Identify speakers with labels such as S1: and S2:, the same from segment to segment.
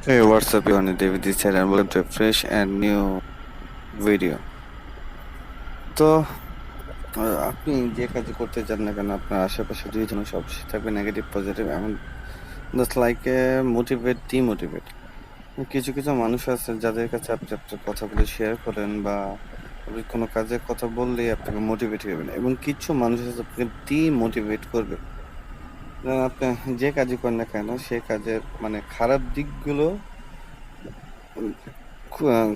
S1: Hey, what's up, everyone? David this side, and welcome to a fresh and new video. তো আপনি যে কাজ করতে চান না কেন, আপনার আশেপাশে দুইজন সবসময় থাকবে নেগেটিভ পজিটিভ, এমন জাস্ট লাইক মোটিভেট ডিমোটিভেট। কিছু কিছু মানুষ আছে যাদের কাছে আপনি আপনার কথাগুলো শেয়ার করেন বা আপনি কোনো কাজের কথা বললেই আপনাকে মোটিভেট করবেন, এবং কিছু মানুষ আছে আপনাকে ডিমোটিভেট করবে। আপনি যে কাজই করেন না কেন, সে কাজের মানে খারাপ দিকগুলো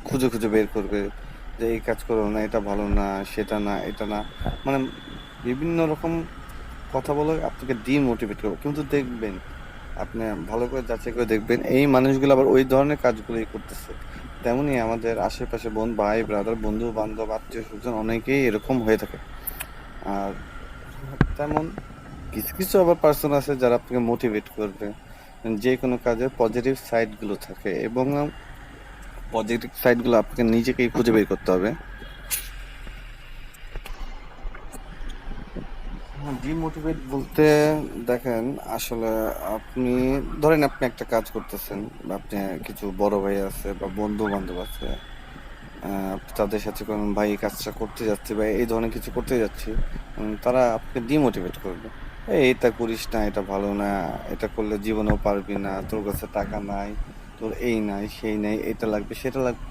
S1: খুঁজে খুঁজে বের করবে, যে এই কাজ করো না, এটা ভালো না, সেটা না, এটা না, মানে বিভিন্ন রকম কথা বলে আপনাকে ডিমোটিভেট করবে। কিন্তু দেখবেন, আপনি ভালো করে যাচাই করে দেখবেন, এই মানুষগুলো আবার ওই ধরনের কাজগুলোই করতেছে। তেমনি আমাদের আশেপাশে ভাই ব্রাদার, বন্ধু বান্ধব, আত্মীয় স্বজন অনেকেই এরকম হয়ে থাকে। আর তেমন কিছু কিছু আবার পার্সন আছে যারা আপনাকে মোটিভেট করবে, যে কোনো কাজের পজিটিভ সাইডগুলো থাকে, এবং পজিটিভ সাইডগুলো আপনাকে নিজেকেই খুঁজে বের করতে হবে। ডিমোটিভেট বলতে দেখেন, আসলে আপনি ধরেন আপনি একটা কাজ করতেছেন, বা আপনি কিছু বড় ভাই আছে বা বন্ধু বান্ধব আছে, তাদের সাথে কোন ভাই এই কাজটা করতে যাচ্ছি বা এই ধরনের কিছু করতে যাচ্ছি, তারা আপনাকে ডিমোটিভেট করবে। এটা করিস না, এটা ভালো না, এটা করলে জীবনেও পারবি না, তোর কাছে টাকা নাই, তোর এই নাই সেই নাই, এটা লাগবে সেটা লাগবে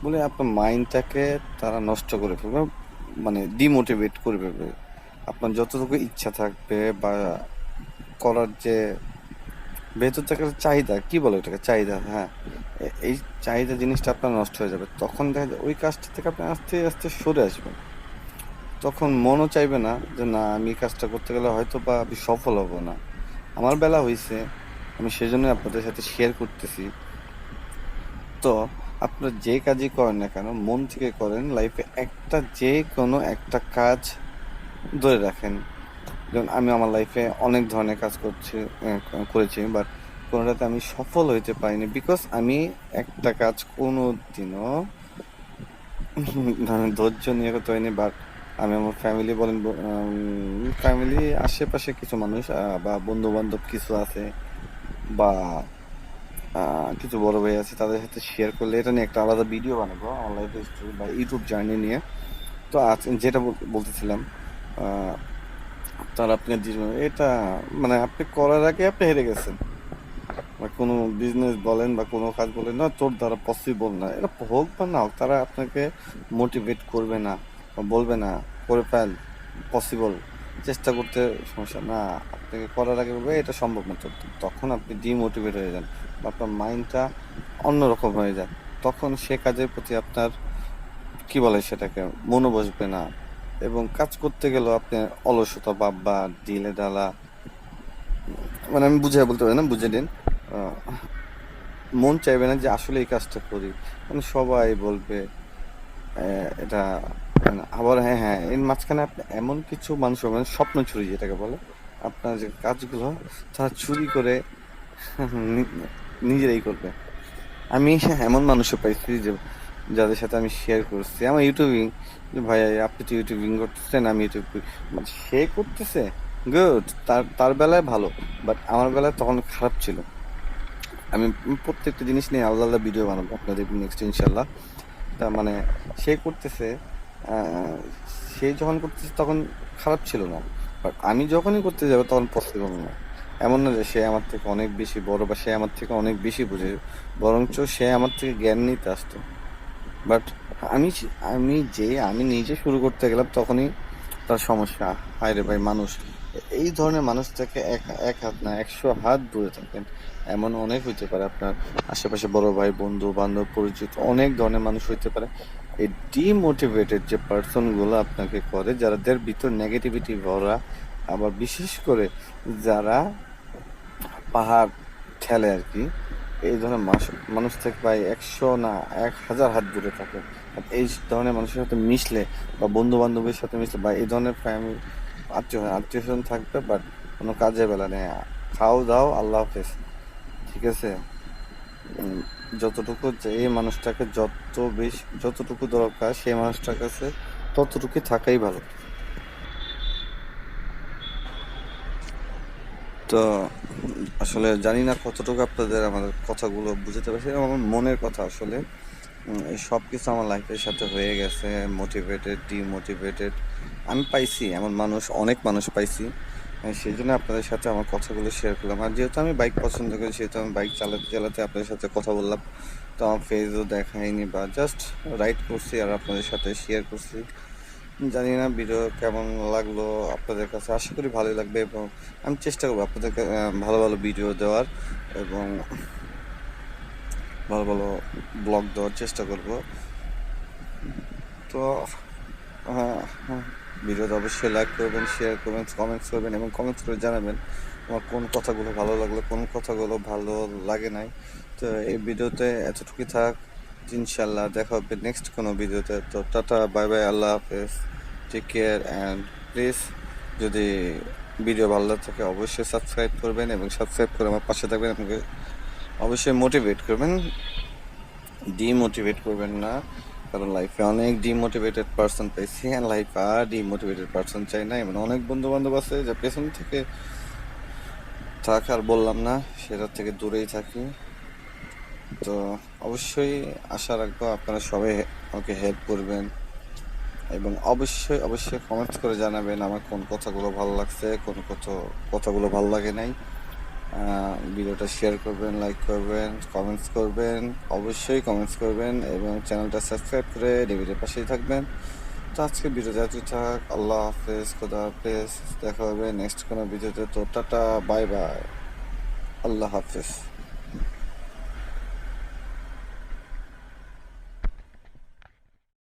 S1: বলে আপনার মাইন্ডটাকে তারা নষ্ট করে ফেলবে, মানে ডিমোটিভেট করে ফেলবে। আপনার যতটুকু ইচ্ছা থাকবে বা করার যে ভেতর থেকে একটা চাহিদা, কি বলে ওটাকে, চাহিদা, হ্যাঁ, এই চাহিদা জিনিসটা আপনার নষ্ট হয়ে যাবে। তখন দেখা যায় ওই কাজটা থেকে আপনি আস্তে আস্তে সরে আসবেন। তখন মনও চাইবে না যে না, আমি এই কাজটা করতে গেলে হয়তো বা আমি সফল হব না। আমার বেলা হয়েছে, আমি সেজন্য আপনাদের সাথে শেয়ার করতেছি। তো আপনার যে কাজই করেন না কেন, মন থেকে করেন। লাইফে একটা যে কোনো একটা কাজ ধরে রাখেন। যেমন আমি আমার লাইফে অনেক ধরনের কাজ করেছি, বাট কোনোটাতে আমি সফল হইতে পারিনি, বিকজ আমি একটা কাজ কোনো দিনও ধৈর্য নিয়ে করতে পারিনি। বাট আমি আমার ফ্যামিলি বলেন, ফ্যামিলি আশেপাশে কিছু মানুষ বা বন্ধু বান্ধব কিছু আছে, বা কিছু বড় ভাই আছে, তাদের সাথে শেয়ার করলে এটা নিয়ে একটা আলাদা ভিডিও বানাবো, আমার লাইফ স্টোরি বা ইউটিউব জার্নি নিয়ে। তো আজ যেটা বলতেছিলাম, তার আপনি এটা মানে আপনি করার আগে আপনি হেরে গেছেন, বা কোনো বিজনেস বলেন বা কোনো কাজ বলেন, না তোর দ্বারা পসিবল না, এটা হোক বা না হোক, তারা আপনাকে মোটিভেট করবে না বা বলবে না করে ফেল, পসিবল, চেষ্টা করতে সমস্যা না, আপনাকে করার আগে বলবে এটা সম্ভব না। তো তখন আপনি ডিমোটিভেট হয়ে যান, বা আপনার মাইন্ডটা অন্যরকম হয়ে যায়। তখন সে কাজের প্রতি আপনার কি বলে সেটাকে মনও বসবে না, এবং কাজ করতে গেলেও আপনি অলসতা ভাব বা ঢিলে ঢালা, মানে আমি বুঝে বলতে পারি না, বুঝে নিন। আহ, মন চাইবে না যে আসলে এই কাজটা করি, মানে সবাই বলবে এটা, মানে আবার হ্যাঁ হ্যাঁ, এর মাঝখানে আপনি এমন কিছু মানুষ হবে, মানে স্বপ্ন চুরি যেটাকে বলে, আপনার যে কাজগুলো তারা চুরি করে নি- নিজেরাই করবে। আমি এমন মানুষও পাইছি যে যাদের সাথে আমি শেয়ার করছি আমার ইউটিউবিং, যে ভাই আপনি তো ইউটিউবিং করতেছেন, আমি ইউটিউব করি, মানে সে করতেছে গুড, তার তার বেলায় ভালো, বাট আমার বেলায় তখন খারাপ ছিল। আমি প্রত্যেকটা জিনিস নিয়ে আলাদা আলাদা ভিডিও বানাবো আপনাদের নেক্সট ইনশাল্লাহ। তা মানে সে করতেছে, আহ, সে যখন করতেছে তখন খারাপ ছিল না, বাট আমি যখনই করতে যাবো তখন পসিবল না। এমন না যে সে আমার থেকে অনেক বেশি বড় বা সে আমার থেকে অনেক বেশি বুঝে, বরঞ্চ সে আমার থেকে জ্ঞান নিতে আসতো। বাট আমি নিজে শুরু করতে গেলাম, তখনই তার সমস্যা। হায় রে ভাই, মানুষ এই ধরনের মানুষ থেকে এক এক হাত না 100 হাত দূরে থাকেন। এমন অনেক হইতে পারে আপনার আশেপাশে, বড় ভাই, বন্ধু বান্ধব, পরিচিত অনেক ধরনের মানুষ হইতে পারে। এই ডিমোটিভেটেড যে পার্সন গুলো আপনাকে করে, যাদের ভিতর নেগেটিভিটি ভরা, আবার বিশেষ করে যারা পাহাড় ঠেলে আর কি, এই ধরনের মানুষ থেকে প্রায় 100 না 1000 হাত দূরে থাকে। আর এই ধরনের মানুষের সাথে মিশলে বা বন্ধু বান্ধবের সাথে মিশলে বা এই ধরনের ফ্যামিলি, আত্মীয় স্বজন থাকবে, বাট কোনো কাজে বেলা নেই, খাও দাও আল্লাহ হাফেজ, ঠিক আছে। উম, যতটুকু যে এই মানুষটাকে যতটুকু দরকার সেই মানুষটার কাছে ততটুকু থাকাই ভালো। তো আসলে জানি না কতটুকু আপনাদের আমাদের কথাগুলো বুঝতে পারছি, আমার মনের কথা আসলে। এই সব কিছু আমার লাইফের সাথে হয়ে গেছে, মোটিভেটেড, ডিমোটিভেটেড আমি পাইছি, এমন মানুষ অনেক মানুষ পাইছি। সেই জন্য আপনাদের সাথে আমার কথাগুলো শেয়ার করলাম। আর যেহেতু আমি বাইক পছন্দ করি, সেহেতু আমি বাইক চালাতে চালাতে আপনাদের সাথে কথা বললাম। তো আমার ফেসও দেখায়নি বা জাস্ট রাইড করছি আর আপনাদের সাথে শেয়ার করছি। জানি না ভিডিও কেমন লাগলো আপনাদের কাছে, আশা করি ভালোই লাগবে এবং আমি চেষ্টা করবো আপনাদেরকে ভালো ভালো ভিডিও দেওয়ার এবং ভালো ভালো ব্লগ দেওয়ার চেষ্টা করব। তো ভিডিওতে অবশ্যই লাইক করবেন, শেয়ার করবেন, কমেন্টস করবেন এবং কমেন্টস করে জানাবেন আমার কোন কথাগুলো ভালো লাগলো, কোন কথাগুলো ভালো লাগে নাই। তো এই ভিডিওতে এতটুকুই থাক, ইনশাল্লাহ দেখা হবে নেক্সট কোনো ভিডিওতে। তো টাটা, বাই বাই, আল্লাহ হাফেজ, টেক কেয়ার অ্যান্ড প্লিজ যদি ভিডিও ভালো লাগে থাকে অবশ্যই সাবস্ক্রাইব করবেন এবং সাবস্ক্রাইব করে আমার পাশে থাকবেন। আপনাকে অবশ্যই মোটিভেট করবেন, ডিমোটিভেট করবেন না, কারণ লাইফে অনেক ডিমোটিভেটেড পার্সন পেয়েছি, আর লাইফে আর ডিমোটিভেটেড পার্সন চাই না। এমন অনেক বন্ধু বান্ধব আছে যা পেছন থেকে থাক, আর বললাম না, সেটার থেকে দূরেই থাকি। তো অবশ্যই আশা রাখবো আপনারা সবাই আমাকে হেল্প করবেন এবং অবশ্যই অবশ্যই কমেন্টস করে জানাবেন আমার কোন কথাগুলো ভালো লাগছে, কোন কথাগুলো ভালো লাগে নাই। ভিডিওটা শেয়ার করবেন, লাইক করবেন, কমেন্টস করবেন, অবশ্যই কমেন্টস করবেন এবং চ্যানেলটা সাবস্ক্রাইব করে ডিভিডির পাশেই থাকবেন। তো আজকে ভিডিওতে এতই থাক, আল্লাহ হাফেজ, খোদা হাফেজ, দেখা হবে নেক্সট কোনো ভিডিওতে। তো টাটা, বাই বাই, আল্লাহ হাফেজ।